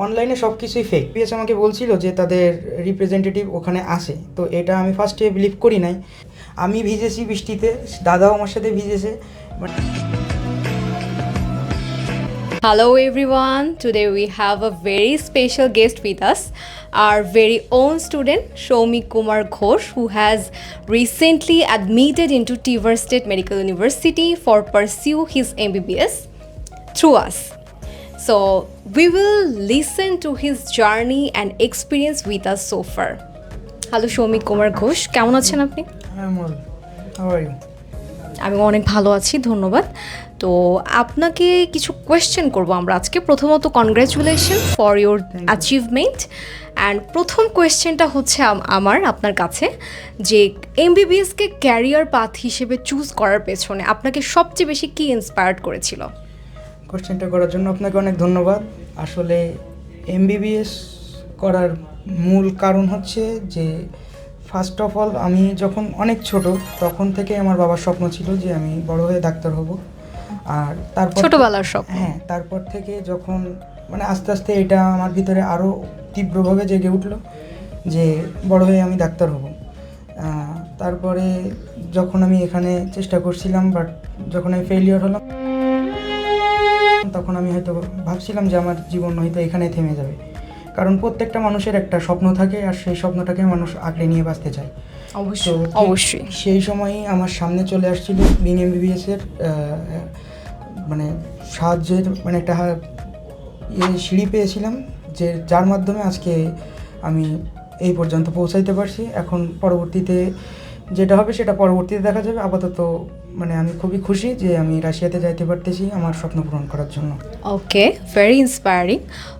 অনলাইনে সব কিছুই ফেক। পিএস আমাকে বলছিল যে তাদের রিপ্রেজেন্টেটিভ ওখানে আসে, তো এটা আমি ফার্স্টে বিলিভ করি নাই। আমি ভিজেছি বৃষ্টিতে, দাদাও আমার সাথে ভিজেছে, but Hello everyone, today we have a very special guest with us, our very own student Shomi Kumar Ghosh, who has recently admitted into Tivar State Medical University for pursue his MBBS through us. So we will listen to his journey and experience with us so far. Hello Shomi Kumar Ghosh, কেমন আছেন আপনি? How are you? আমি অনেক ভালো আছি, ধন্যবাদ। তো আপনাকে কিছু কোয়েশ্চেন করব আমরা আজকে। প্রথমত congratulation for your achievement. And প্রথম কোয়েশ্চেনটা হচ্ছে আমার আপনার কাছে, যে এমবিবিএসকে ক্যারিয়ার পাথ হিসেবে চুজ করার পেছনে আপনাকে সবচেয়ে বেশি কী ইন্সপায়ার্ড করেছিল? কোয়েশ্চেনটা করার জন্য আপনাকে অনেক ধন্যবাদ। আসলে এমবিবিএস করার মূল কারণ হচ্ছে যে ফার্স্ট অফ অল আমি যখন অনেক ছোট তখন থেকে আমার বাবার স্বপ্ন ছিল যে আমি বড় হয়ে ডাক্তার হব। আর তারপর ছোটবেলার স্বপ্ন? হ্যাঁ, তারপর থেকে যখন মানে আস্তে আস্তে এটা আমার ভিতরে আরও তীব্রভাবে জেগে উঠলো যে বড় হয়ে আমি ডাক্তার হব। তারপরে যখন আমি এখানে চেষ্টা করছিলাম, বাট যখন আমি ফেলিওর হলাম তখন আমি হয়তো ভাবছিলাম যে আমার জীবন হয়তো এখানেই থেমে যাবে, কারণ প্রত্যেকটা মানুষের একটা স্বপ্ন থাকে আর সেই স্বপ্নটাকে মানুষ আঁকড়ে নিয়ে বাঁচতে চায়। অবশ্যই অবশ্যই। সেই সময়ই আমার সামনে চলে আসছিল বিং এমবিবিএসের মানে সাহায্যের মানে একটা সিঁড়ি পেয়েছিলাম, যে যার মাধ্যমে আজকে আমি এই পর্যন্ত পৌঁছাইতে পারছি। এখন পরবর্তীতে যেটা হবে সেটা পরবর্তীতে দেখা যাবে। আপাতত মানে আমি খুবই খুশি যে আমি রাশিয়াতে যাইতে পারতেছি আমার স্বপ্ন পূরণ করার জন্য। ওকে, ভেরি ইন্সপায়ারিং।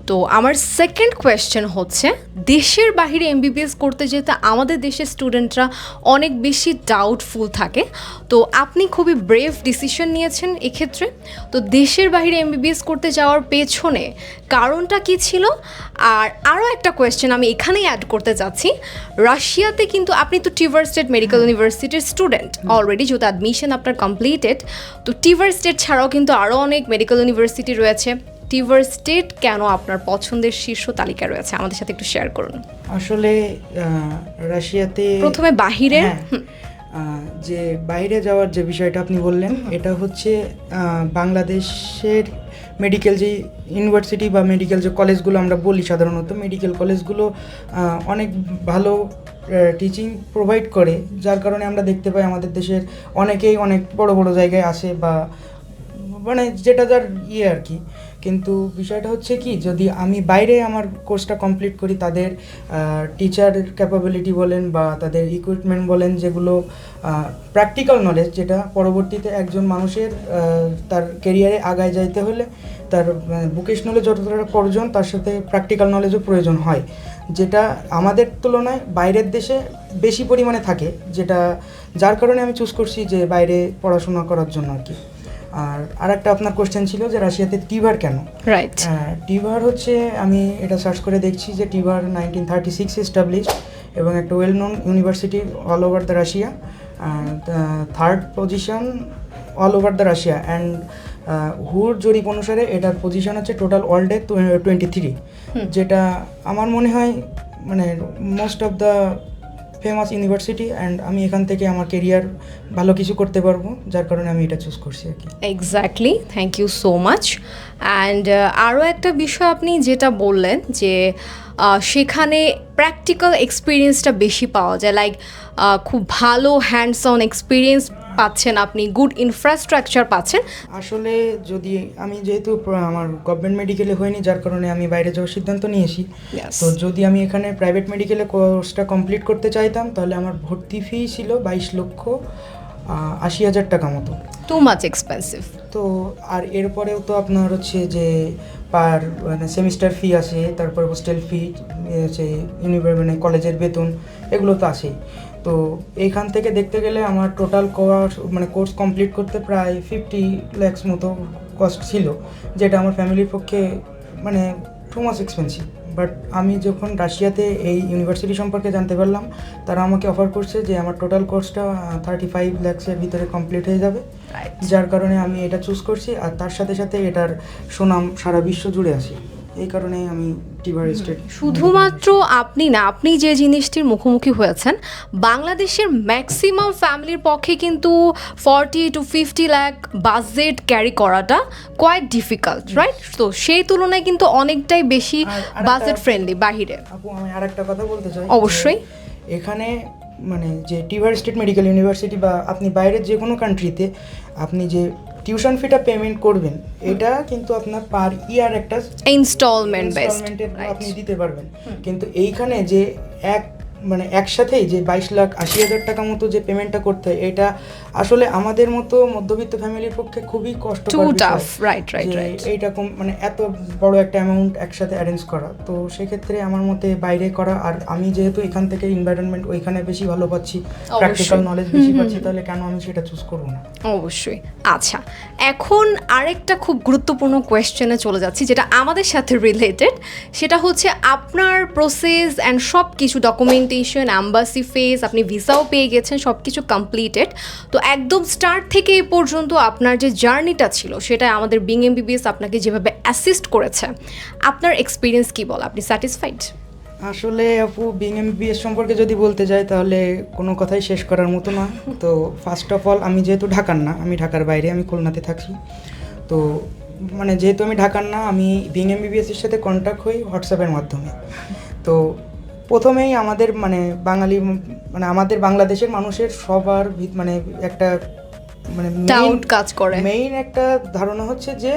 তো আমার সেকেন্ড কোয়েশ্চেন হচ্ছে, দেশের বাইরে এমবিবিএস করতে যেতে আমাদের দেশের স্টুডেন্টরা অনেক বেশি ডাউটফুল থাকে। তো আপনি খুবই ব্রেভ ডিসিশন নিয়েছেন এক্ষেত্রে। তো দেশের বাইরে এমবিবিএস করতে যাওয়ার পেছনে কারণটা কী ছিল? আর আরও একটা কোয়েশ্চেন আমি এখানেই অ্যাড করতে চাচ্ছি, রাশিয়াতে কিন্তু আপনি তো টিভার স্টেট মেডিকেল ইউনিভার্সিটির স্টুডেন্ট অলরেডি, যেহেতু অ্যাডমিশন আপনার কমপ্লিটেড। তো টিভার স্টেট ছাড়াও কিন্তু আরও অনেক মেডিকেল ইউনিভার্সিটি রয়েছে। টিভার স্টেট কেন আপনার পছন্দের শীর্ষ তালিকা রয়েছে, আমাদের সাথে একটু শেয়ার করুন। আসলে রাশিয়াতে প্রথমে বাহিরে, যে বাইরে যাওয়ার যে বিষয়টা আপনি বললেন, এটা হচ্ছে বাংলাদেশের মেডিকেল যে ইউনিভার্সিটি বা মেডিকেল যে কলেজগুলো আমরা বলি সাধারণত, মেডিকেল কলেজগুলো অনেক ভালো টিচিং প্রোভাইড করে, যার কারণে আমরা দেখতে পাই আমাদের দেশের অনেকেই অনেক বড় বড় জায়গায় আসে বা মানে যেটা যার আর কি। কিন্তু বিষয়টা হচ্ছে কি, যদি আমি বাইরে আমার কোর্সটা কমপ্লিট করি, তাদের টিচার ক্যাপাবিলিটি বলেন বা তাদের ইকুইপমেন্ট বলেন, যেগুলো প্র্যাকটিক্যাল নলেজ, যেটা পরবর্তীতে একজন মানুষের তার কেরিয়ারে আগায় যাইতে হলে তার ভোকেশনালে যতটা প্রয়োজন তার সাথে প্র্যাকটিক্যাল নলেজও প্রয়োজন হয়, যেটা আমাদের তুলনায় বাইরের দেশে বেশি পরিমাণে থাকে, যেটা যার কারণে আমি চুজ করছি যে বাইরে পড়াশোনা করার জন্য আর কি। আর একটা আপনার কোশ্চেন ছিল যে রাশিয়াতে টিভার কেন? রাইট। টিভার হচ্ছে, আমি এটা সার্চ করে দেখছি যে টিভার 1936 এস্টাবলিশড এবং একটা well known university all over the Russia, third position all over the Russia, and হুর জরিপ অনুসারে এটার পজিশন হচ্ছে টোটাল ওয়ার্ল্ডে 23, যেটা আমার মনে হয় মানে most of the famous university. And আমি এখান থেকে আমার কেরিয়ার ভালো কিছু করতে পারবো, যার কারণে আমি এটা চুজ করছি আর কি। Exactly, thank you so much. And আরও একটা বিষয় আপনি যেটা বললেন যে সেখানে প্র্যাকটিক্যাল এক্সপিরিয়েন্সটা বেশি পাওয়া যায়, লাইক খুব ভালো হ্যান্ডস অন এক্সপিরিয়েন্স পাচ্ছেন আপনি, গুড ইনফ্রাস্ট্রাকচার পাচ্ছেন। আসলে যদি আমি যেহেতু আমার গভর্নমেন্ট মেডিকেলে হয়নি, যার কারণে আমি বাইরে যাওয়ার সিদ্ধান্ত নিয়েছি। তো যদি আমি এখানে প্রাইভেট মেডিকেলে কোর্সটা কমপ্লিট করতে চাইতাম, তাহলে আমার ভর্তি ফি ছিল 22,80,000 টাকা মতো। Too much expensive. তো আর এরপরেও তো আপনার হচ্ছে যে পার মানে সেমিস্টার ফি আছে, তারপর হোস্টেল ফি আছে, মানে কলেজের বেতন, এগুলো তো আছেই। তো এইখান থেকে দেখতে গেলে আমার টোটাল কোর্স কমপ্লিট করতে প্রায় 50 lakhs মতো কস্ট ছিল, যেটা আমার ফ্যামিলির পক্ষে মানে টু মাচ এক্সপেন্সিভ। বাট আমি যখন রাশিয়াতে এই ইউনিভার্সিটি সম্পর্কে জানতে পারলাম, তারা আমাকে অফার করছে যে আমার টোটাল কোর্সটা 35 lakhs-এর ভিতরে কমপ্লিট হয়ে যাবে, যার কারণে আমি এটা চুজ করছি। আর তার সাথে সাথে এটার সুনাম সারা বিশ্ব জুড়ে আছে। এই কারণেই আমি টিভার স্টেট। শুধুমাত্র আপনি না, আপনি যে জিনিসটির মুখোমুখি হয়েছেন, বাংলাদেশের ম্যাক্সিমাম ফ্যামিলির পক্ষে কিন্তু 40 to 50 লাখ বাজেট ক্যারি করাটা কোয়াইট ডিফিকাল্ট, রাইট? তো সেই তুলনায় কিন্তু অনেকটাই বেশি আরেকটা- বাজেট ফ্রেন্ডলি বাহিরে। আপু আমি আরেকটা কথা বলতে চাই। অবশ্যই। যে এখানে মানে যে টিভার স্টেট মেডিকেল ইউনিভার্সিটি বা আপনি বাইরের যে কোনো কান্ট্রিতে আপনি যে টিউশন ফিটা পেমেন্ট করবেন, এটা কিন্তু আপনার পার ইয়ার একটা ইনস্টলমেন্ট বেসড, ইনস্টলমেন্টের আপনি দিতে পারবেন। কিন্তু এইখানে যে একসাথেই যে 22,80,000 টাকা মতো যে পেমেন্টটা করতে হয়, এটা আসলে আমাদের মতো মধ্যবিত্ত ফ্যামিলির পক্ষে খুবই টু কষ্টকর টাফ, বিষয়। রাইট রাইট যে রাইট। এইরকম মানে এত বড় একটা অ্যামাউন্ট একসাথে অ্যারেঞ্জ করা, তো সেক্ষেত্রে আমার মতে বাইরে করা। আর আমি যেহেতু এখান থেকে এনভায়রনমেন্ট ওইখানে বেশি ভালো পাচ্ছি, প্র্যাকটিক্যাল নলেজ বেশি পাচ্ছি, তাহলে কেন আমি সেটা চুজ করবো না? অবশ্যই। আচ্ছা, এখন আরেকটা খুব গুরুত্বপূর্ণ কোয়েশ্চেনে চলে যাচ্ছি, যেটা আমাদের সাথে রিলেটেড। সেটা হচ্ছে আপনার প্রসেস অ্যান্ড সব কিছু ডকুমেন্টেশন, অ্যাম্বাসি ফেজ, আপনি ভিসাও পেয়ে গেছেন, সব কিছু কমপ্লিটেড। তো একদম স্টার্ট থেকে এই পর্যন্ত আপনার যে জার্নিটা ছিল, সেটা আমাদের বিং এমবিবিএস আপনাকে যেভাবে অ্যাসিস্ট করেছে, আপনার এক্সপিরিয়েন্স কী বল? আপনি স্যাটিসফাইড? আসলে আপু বিং এমবিবিএস সম্পর্কে যদি বলতে যাই তাহলে কোনো কথাই শেষ করার মতো না। তো ফার্স্ট অফ অল আমি যেহেতু ঢাকার না, আমি ঢাকার বাইরে, আমি খুলনাতে থাকি। তো মানে যেহেতু আমি ঢাকার না, আমি বিং এমবিবিএসের সাথে কন্ট্যাক্ট হই হোয়াটসঅ্যাপের মাধ্যমে। তো প্রথমেই আমাদের মানে আমাদের বাংলাদেশের মানুষের সবার মানে একটা মানে ডাউট কাজ করে, মেইন একটা ধারণা হচ্ছে যে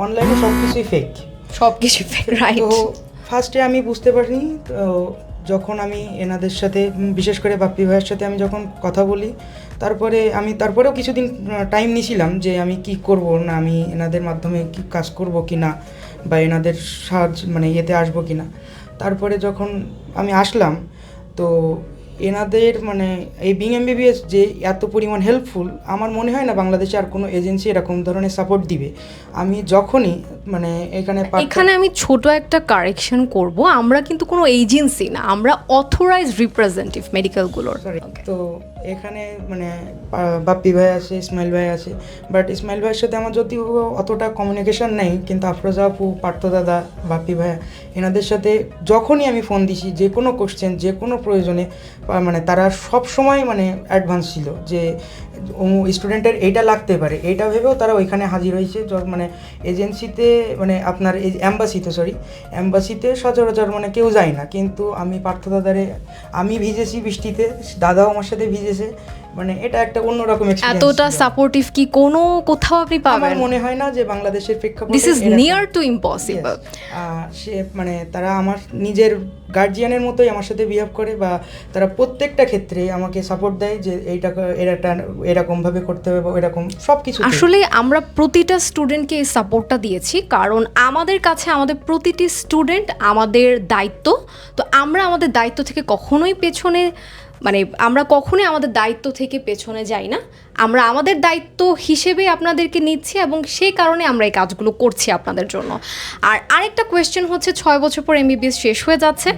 অনলাইনে সব কিছুই ফেক, সব কিছু রাইট। তো ফার্স্টে আমি বুঝতে পারিনি। তো যখন আমি এনাদের সাথে বিশেষ করে বাপ্পি ভাইয়ের সাথে আমি যখন কথা বলি, তারপরেও কিছুদিন টাইম নিয়েছিলাম যে আমি কি করব না, আমি এনাদের মাধ্যমে কি কাজ করব কি না, বা এনাদের সাহায্য মানে ইয়েতে আসবো কি না। তারপরে যখন আমি আসলাম, তো এনাদের মানে এই বিং এমবিবিএস যে এত পরিমাণ হেল্পফুল, আমার মনে হয় না বাংলাদেশে আর কোনো এজেন্সি এরকম ধরনের সাপোর্ট দিবে। আমি যখনই মানে এখানে আমি ছোট একটা কারেকশন করব, আমরা কিন্তু কোনো এজেন্সি না, আমরা অথরাইজড রিপ্রেজেন্টেটিভ মেডিকেলগুলোর। তো এখানে মানে বাপ্পি ভাই আছে, ইসমাইল ভাই আছে, বাট ইসমাইল ভাইয়ের সাথে আমার যদিও অতটা কমিউনিকেশন নেই, কিন্তু আফরোজা আপু, পার্থ দাদা, বাপ্পি ভাইয়া, এনাদের সাথে যখনই আমি ফোন দিছি, যে কোনো কোশ্চেন, যে কোনো প্রয়োজনে, মানে তারা সব সময় মানে অ্যাডভান্স ছিল যে স্টুডেন্টের এইটা লাগতে পারে, এইটা ভেবেও তারা ওইখানে হাজির হয়েছে। মানে এজেন্সিতে মানে আপনার এই অ্যাম্বাসিতে সচরাচর মানে কেউ যায় না, কিন্তু আমি পার্থ দাদারে, আমি ভিজেছি বৃষ্টিতে, দাদাও আমার সাথে ভিজেছে, মানে এটা একটা অন্যরকম এক্সপেরিয়েন্স। এতটা সাপোর্টিভ কি কোনো কোথাও আপনি পাবেন? আমার মনে হয় না যে বাংলাদেশের প্রেক্ষাপটে this is near to impossible. সে মানে তারা আমার নিজের গার্জিয়ানের মতোই আমার সাথে বিহেভ করে, বা তারা প্রত্যেকটা ক্ষেত্রে আমাকে সাপোর্ট দেয় যে এইটা এরকমভাবে করতে হবে বা এরকম সব কিছু। আসলে আমরা প্রতিটা স্টুডেন্টকে এই সাপোর্টটা দিয়েছি, কারণ আমাদের কাছে আমাদের প্রতিটি স্টুডেন্ট আমাদের দায়িত্ব। তো আমরা আমাদের দায়িত্ব থেকে কখনোই পেছনে আমরা কখনোই আমাদের দায়িত্ব থেকে পেছনে যাই না। আমরা আমাদের দায়িত্ব হিসেবে আপনাদেরকে নিচ্ছি, এবং সেই কারণে আমরা এই কাজগুলো করছি আপনাদের জন্য। আর আরেকটা কোয়েশ্চেন হচ্ছে, 6 বছর পর এমবিবিএস শেষ হয়ে যাচ্ছে,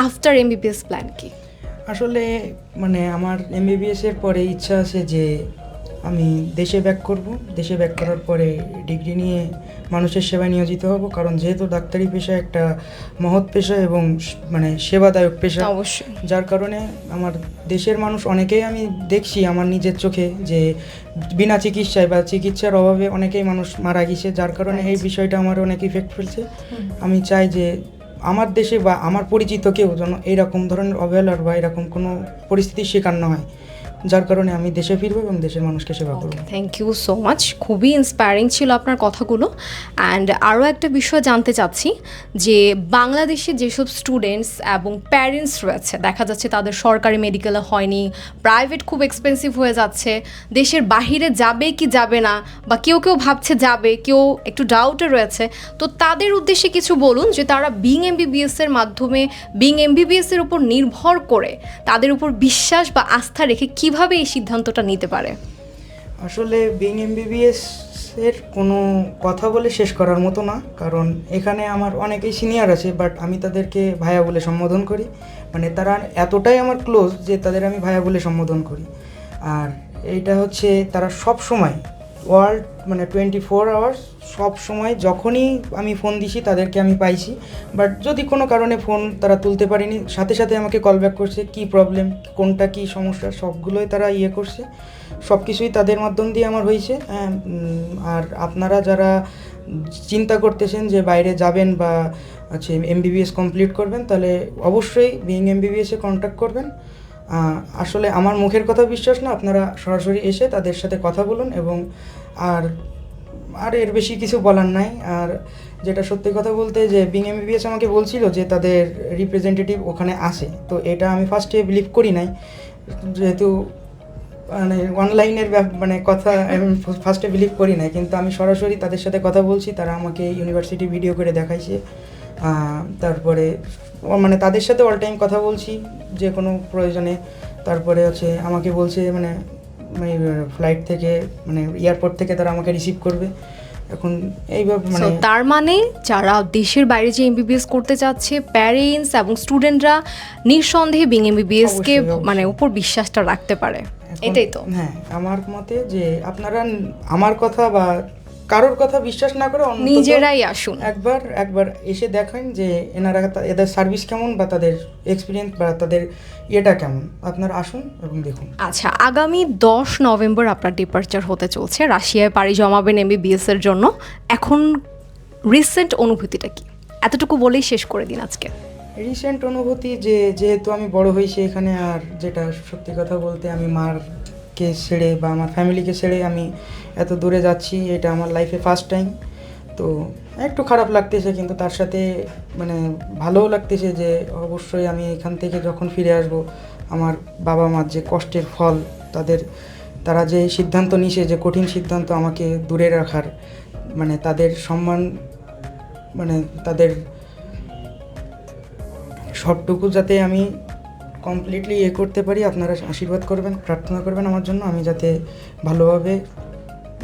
আফটার এমবিবিএস প্ল্যান কি? আসলে মানে আমার এমবিবিএসের পরে ইচ্ছা আছে যে আমি দেশে ব্যাক করব। দেশে ব্যাক করার পরে ডিগ্রি নিয়ে মানুষের সেবায় নিয়োজিত হব, কারণ যেহেতু ডাক্তারি পেশা একটা মহৎ পেশা এবং মানে সেবাদায়ক পেশা, অবশ্যই। যার কারণে আমার দেশের মানুষ অনেকেই আমি দেখছি আমার নিজের চোখে যে বিনা চিকিৎসায় বা চিকিৎসার অভাবে অনেকেই মানুষ মারা গেছে, যার কারণে এই বিষয়টা আমার অনেক ইফেক্ট ফেলছে। আমি চাই যে আমার দেশে বা আমার পরিচিত কেউ যেন এইরকম ধরনের অবহেলার বা এরকম কোনো পরিস্থিতির শিকার না হয়, যার কারণে আমি দেশে ফিরবো এবং দেশের মানুষকে সেবা করবো। থ্যাংক ইউ সো মাচ, খুবই ইন্সপায়ারিং ছিল আপনার কথাগুলো। অ্যান্ড আরও একটা বিষয় জানতে চাচ্ছি যে বাংলাদেশে যেসব স্টুডেন্টস এবং প্যারেন্টস রয়েছে, দেখা যাচ্ছে তাদের সরকারি মেডিকেলে হয়নি, প্রাইভেট খুব এক্সপেন্সিভ হয়ে যাচ্ছে, দেশের বাহিরে যাবে কি যাবে না, বা কেউ কেউ ভাবছে যাবে, কেউ একটু ডাউটে রয়েছে, তো তাদের উদ্দেশ্যে কিছু বলুন যে তারা বিং এমবিবিএসের মাধ্যমে, বিং এমবিবিএসের উপর নির্ভর করে, তাদের উপর বিশ্বাস বা আস্থা রেখে কিভাবে এই সিদ্ধান্তটা নিতে পারে। আসলে বিং এমবিবিএস এর কোনো কথা বলে শেষ করার মতো না, কারণ এখানে আমার অনেকেই সিনিয়র আছে, বাট আমি তাদেরকে ভাইয়া বলে সম্বোধন করি। মানে তারা এতটাই আমার ক্লোজ যে তাদের আমি ভাইয়া বলে সম্বোধন করি। আর এইটা হচ্ছে তারা সব সময় ওয়ার্ল্ড মানে 24 আওয়ার্স সব সময় যখনই আমি ফোন দিছি তাদেরকে আমি পাইছি। বাট যদি কোনো কারণে ফোন তারা তুলতে পারেনি, সাথে সাথে আমাকে কল ব্যাক করছে, কী প্রবলেম, কোনটা কী সমস্যা, সবগুলোই তারা করছে। সব কিছুই তাদের মাধ্যম দিয়ে আমার হয়েছে। আর আপনারা যারা চিন্তা করতেছেন যে বাইরে যাবেন বা এমবিবিএস কমপ্লিট করবেন, তাহলে অবশ্যই বিইং এমবিবিএসে কন্ট্যাক্ট করবেন। আসলে আমার মুখের কথা বিশ্বাস না, আপনারা সরাসরি এসে তাদের সাথে কথা বলুন। এবং আর এর বেশি কিছু বলার নাই। আর যেটা সত্যি কথা বলতে, যে বিইং এমবিবিএস আমাকে বলছিল যে তাদের রিপ্রেজেন্টেটিভ ওখানে আসে, তো এটা আমি ফার্স্টে বিলিভ করি নাই, যেহেতু মানে অনলাইনের মানে কথা আমি ফার্স্টে বিলিভ করি নাই। কিন্তু আমি সরাসরি তাদের সাথে কথা বলছি, তারা আমাকে ইউনিভার্সিটি ভিডিও করে দেখাইছে। তারপরে মানে তাদের সাথে অল টাইম কথা বলছি যে কোনো প্রয়োজনে। তারপরে আমাকে বলছে মানে ফ্লাইট থেকে মানে এয়ারপোর্ট থেকে তারা আমাকে রিসিভ করবে। এখন এইভাবে মানে তার মানে যারা দেশের বাইরে যে এমবিবিএস করতে চাচ্ছে, প্যারেন্টস এবং স্টুডেন্টরা নিঃসন্দেহে বিইং এমবিবিএসকে মানে উপর বিশ্বাসটা রাখতে পারে, এটাই তো? হ্যাঁ, আমার মতে যে আপনারা আমার কথা বা কারোর কথা বিশ্বাস না করে নিজেরাই আসুন, একবার এসে দেখেন যে এদের সার্ভিস কেমন বা তাদের এক্সপিরিয়েন্স বা তাদের ইয়েটা কেমন। আপনারা আসুন এবং দেখুন। আচ্ছা, আগামী 10 নভেম্বর আপনার ডিপার্চার হতে চলছে, রাশিয়ায় পাড়ি জমাবেন এমবিবিএস এর জন্য। এখন রিসেন্ট অনুভূতিটা কি, এতটুকু বলেই শেষ করে দিন আজকে। রিসেন্ট অনুভূতি যেহেতু আমি বড় হয়েছি এখানে, আর যেটা সত্যি কথা বলতে আমি মারকে ছেড়ে বা আমার ফ্যামিলিকে ছেড়ে আমি এত দূরে যাচ্ছি, এটা আমার লাইফে ফার্স্ট টাইম। তো একটু খারাপ লাগতেছে, কিন্তু তার সাথে মানে ভালোও লাগতেছে যে অবশ্যই আমি এখান থেকে যখন ফিরে আসব, আমার বাবা মার যে কষ্টের ফল, তারা যে সিদ্ধান্ত নিয়েছে, যে কঠিন সিদ্ধান্ত আমাকে দূরে রাখার, মানে তাদের সম্মান, মানে তাদের সবটুকু যাতে আমি কমপ্লিটলি করতে পারি। আপনারা আশীর্বাদ করবেন, প্রার্থনা করবেন আমার জন্য, আমি যাতে ভালোভাবে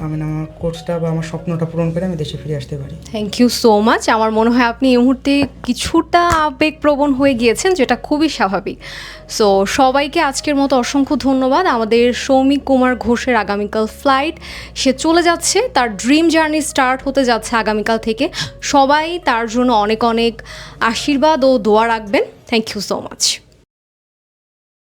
আমি আমার কোর্সটা বা আমার স্বপ্নটা পূরণ করে আমি দেশে ফিরে আসতে পারি। Thank you so much. আমার মনে হয় আপনি এই মুহূর্তে কিছুটা আবেগপ্রবণ হয়ে গিয়েছেন, যেটা খুবই স্বাভাবিক। সো সবাইকে আজকের মতো অসংখ্য ধন্যবাদ। আমাদের সৌমিক কুমার ঘোষের আগামীকাল ফ্লাইট, সে চলে যাচ্ছে, তার ড্রিম জার্নি স্টার্ট হতে যাচ্ছে আগামীকাল থেকে। সবাই তার জন্য অনেক অনেক আশীর্বাদ ও দোয়া রাখবেন। Thank you so much.